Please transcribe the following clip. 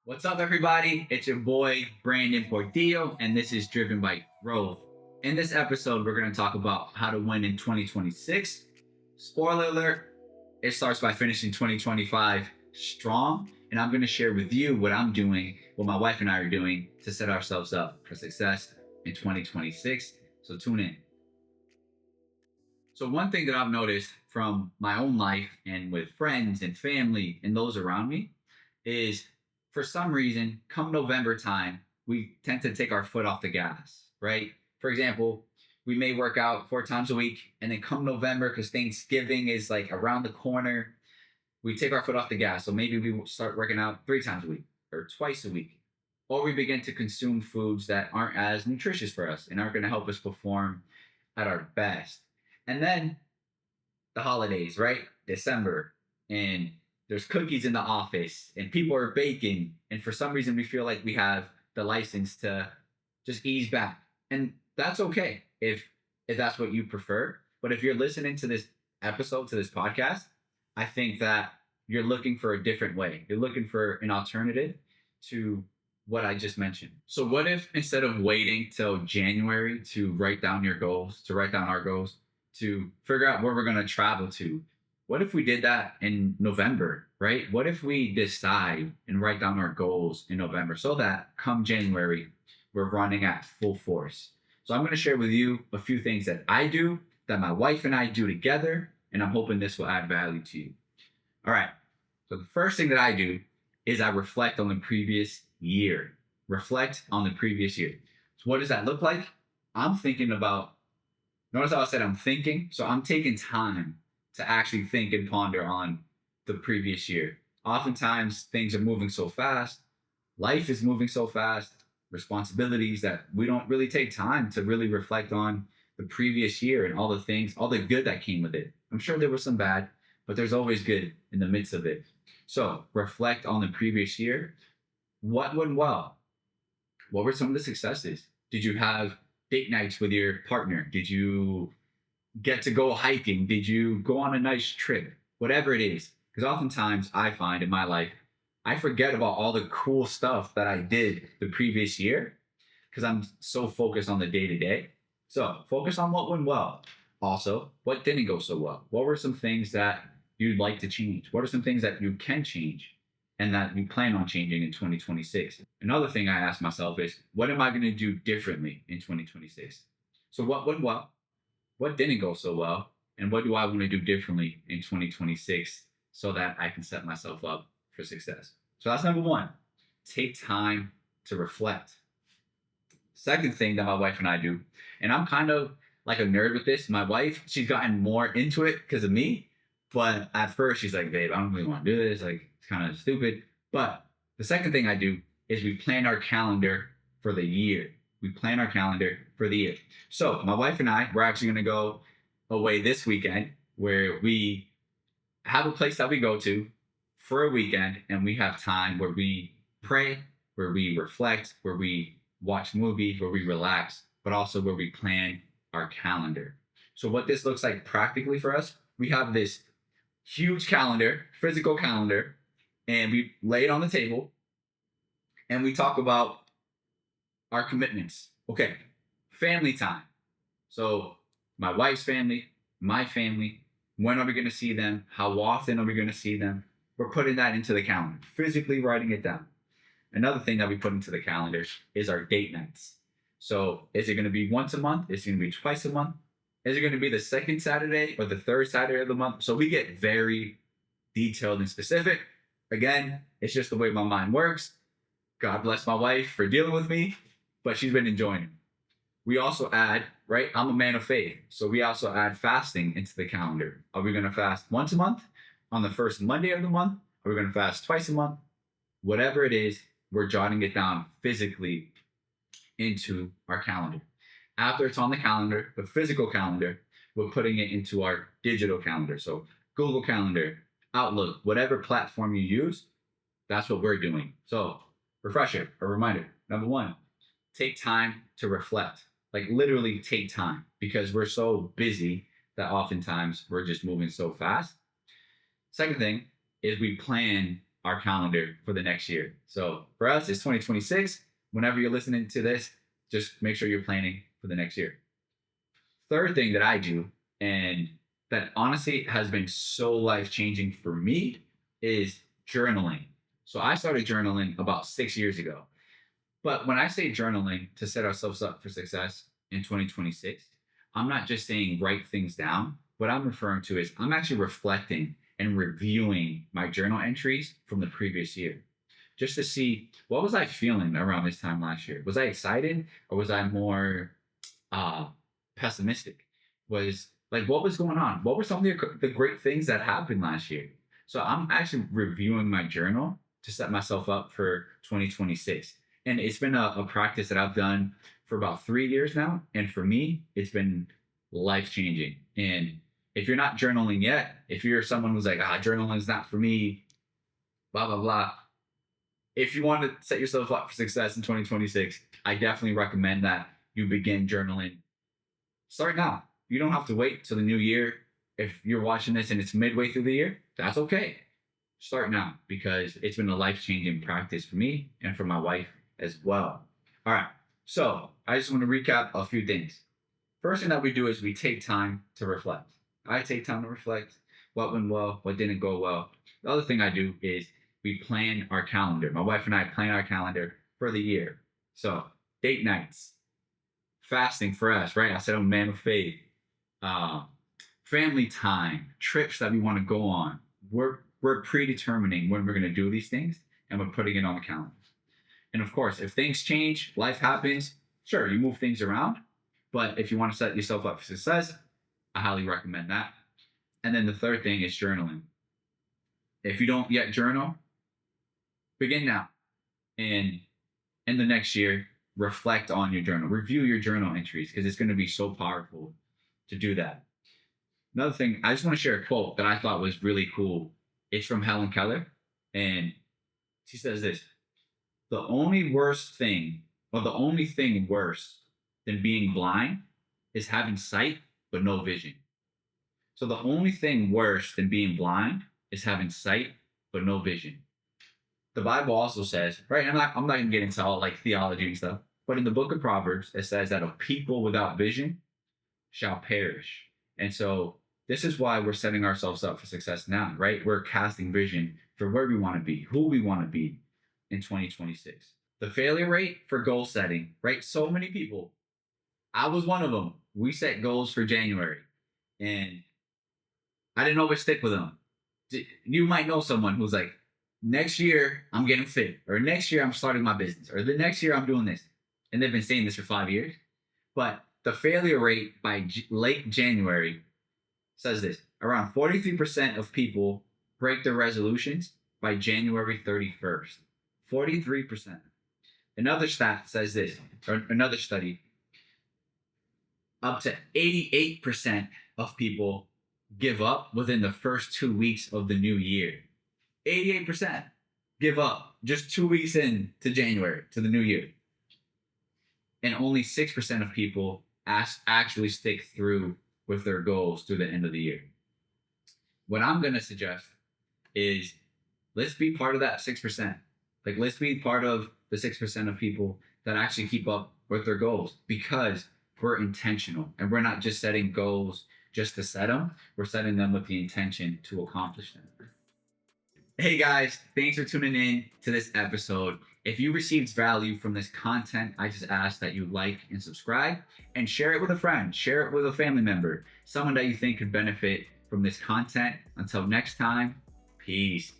What's up, everybody? It's your boy, Brandon Portillo, and this is Driven by Growth. In this episode, we're going to talk about how to win in 2026. Spoiler alert, it starts by finishing 2025 strong, and I'm going to share with you what I'm doing, what my wife and I are doing to set ourselves up for success in 2026. So tune in. So, one thing that I've noticed from my own life and with friends and family and those around me is for some reason, come November time, we tend to take our foot off the gas, right? For example, we may work out 4 times a week, and then come November, because Thanksgiving is like around the corner, we take our foot off the gas. So maybe we will start working out 3 times a week or twice a week. Or we begin to consume foods that aren't as nutritious for us and aren't going to help us perform at our best. And then the holidays, right? December, and there's cookies in the office, and people are baking, and for some reason we feel like we have the license to just ease back, and that's okay if that's what you prefer. But if you're listening to this episode, to this podcast, I think that you're looking for a different way. You're looking for an alternative to what I just mentioned. So what if instead of waiting till January to write down your goals, to write down our goals, to figure out where we're going to travel to, what if we did that in November, right? What if we decide and write down our goals in November so that come January, we're running at full force? So I'm going to share with you a few things that I do, that my wife and I do together, and I'm hoping this will add value to you. All right. So the first thing that I do is I reflect on the previous year. Reflect on the previous year. So what does that look like? I'm thinking about, notice how I said I'm thinking. So I'm taking time to actually think and ponder on the previous year. Oftentimes things are moving so fast. Life is moving so fast. Responsibilities that we don't really take time to really reflect on the previous year and all the things, all the good that came with it. I'm sure there was some bad, but there's always good in the midst of it. So reflect on the previous year. What went well? What were some of the successes? Did you have date nights with your partner? Did you get to go hiking? Did you go on a nice trip? Whatever it is. Because oftentimes I find in my life, I forget about all the cool stuff that I did the previous year because I'm so focused on the day to day. So focus on what went well. Also, what didn't go so well? What were some things that you'd like to change? What are some things that you can change and that you plan on changing in 2026? Another thing I ask myself is, what am I going to do differently in 2026? So what went well? What didn't go so well? And what do I want to do differently in 2026 so that I can set myself up for success? So that's number one. Take time to reflect. Second thing that my wife and I do, and I'm kind of like a nerd with this. My wife, she's gotten more into it because of me. But at first, she's like, babe, I don't really want to do this. Like, it's kind of stupid. But the second thing I do is we plan our calendar for the year. We plan our calendar for the year. So my wife and I, we're actually going to go away this weekend where we have a place that we go to for a weekend, and we have time where we pray, where we reflect, where we watch movies, where we relax, but also where we plan our calendar. So what this looks like practically for us, we have this huge calendar, physical calendar, and we lay it on the table and we talk about our commitments. Okay, family time. So my wife's family, my family, when are we going to see them? How often are we going to see them? We're putting that into the calendar, physically writing it down. Another thing that we put into the calendar is our date nights. So is it going to be once a month? Is it going to be twice a month? Is it going to be the second Saturday or the third Saturday of the month? So we get very detailed and specific. Again, it's just the way my mind works. God bless my wife for dealing with me, but she's been enjoying it. We also add, right? I'm a man of faith. So we also add fasting into the calendar. Are we going to fast once a month on the first Monday of the month? Are we going to fast twice a month? Whatever it is, we're jotting it down physically into our calendar. After it's on the calendar, the physical calendar, we're putting it into our digital calendar. So Google Calendar, Outlook, whatever platform you use, that's what we're doing. So refresher, a reminder. Number one, take time to reflect. Like literally take time, because we're so busy that oftentimes we're just moving so fast. Second thing is we plan our calendar for the next year. So for us, it's 2026. Whenever you're listening to this, just make sure you're planning for the next year. Third thing that I do, and that honestly has been so life changing for me, is journaling. So I started journaling about 6 years ago. But when I say journaling to set ourselves up for success in 2026, I'm not just saying write things down. What I'm referring to is I'm actually reflecting and reviewing my journal entries from the previous year just to see what was I feeling around this time last year. Was I excited or was I more uh, pessimistic? Was like what was going on? What were some of the great things that happened last year? So I'm actually reviewing my journal to set myself up for 2026. And it's been a practice that I've done for about 3 years now. And for me, it's been life changing. And if you're not journaling yet, if you're someone who's like, journaling is not for me, blah, blah, blah. If you want to set yourself up for success in 2026, I definitely recommend that you begin journaling. Start now. You don't have to wait till the new year. If you're watching this and it's midway through the year, that's okay. Start now because it's been a life changing practice for me and for my wife as well. All right. So I just want to recap a few things. First thing that we do is we take time to reflect. I take time to reflect what went well, what didn't go well. The other thing I do is we plan our calendar. My wife and I plan our calendar for the year. So date nights, fasting for us, right? I said I'm a man of faith. Family time, trips that we want to go on. We're predetermining when we're going to do these things, and we're putting it on the calendar. And of course, if things change, life happens. Sure, you move things around, but if you want to set yourself up for success, I highly recommend that. And then the third thing is journaling. If you don't yet journal, begin now. And in the next year, reflect on your journal, review your journal entries because it's going to be so powerful to do that. Another thing, I just want to share a quote that I thought was really cool. It's from Helen Keller, and she says this: the only worst thing, or the only thing worse than being blind is having sight but no vision. So the only thing worse than being blind is having sight but no vision. The Bible also says, right? I'm not gonna get into all like theology and stuff, but in the book of Proverbs, it says that a people without vision shall perish. And so this is why we're setting ourselves up for success now, right? We're casting vision for where we want to be, who we want to be in 2026. The failure rate for goal setting, right? So many people, I was one of them. We set goals for January and I didn't always stick with them. You might know someone who's like, next year I'm getting fit, or next year I'm starting my business, or the next year I'm doing this. And they've been saying this for 5 years. But the failure rate by late January says this: around 43% of people break their resolutions by January 31st. 43%. Another stat says this, or another study: up to 88% of people give up within the first 2 weeks of the new year. 88% give up just 2 weeks into January, to the new year. And only 6% of people actually stick through with their goals through the end of the year. What I'm going to suggest is let's be part of that 6%. Like, let's be part of the 6% of people that actually keep up with their goals, because we're intentional and we're not just setting goals just to set them. We're setting them with the intention to accomplish them. Hey guys, thanks for tuning in to this episode. If you received value from this content, I just ask that you like and subscribe and share it with a friend, share it with a family member, someone that you think could benefit from this content. Until next time, peace.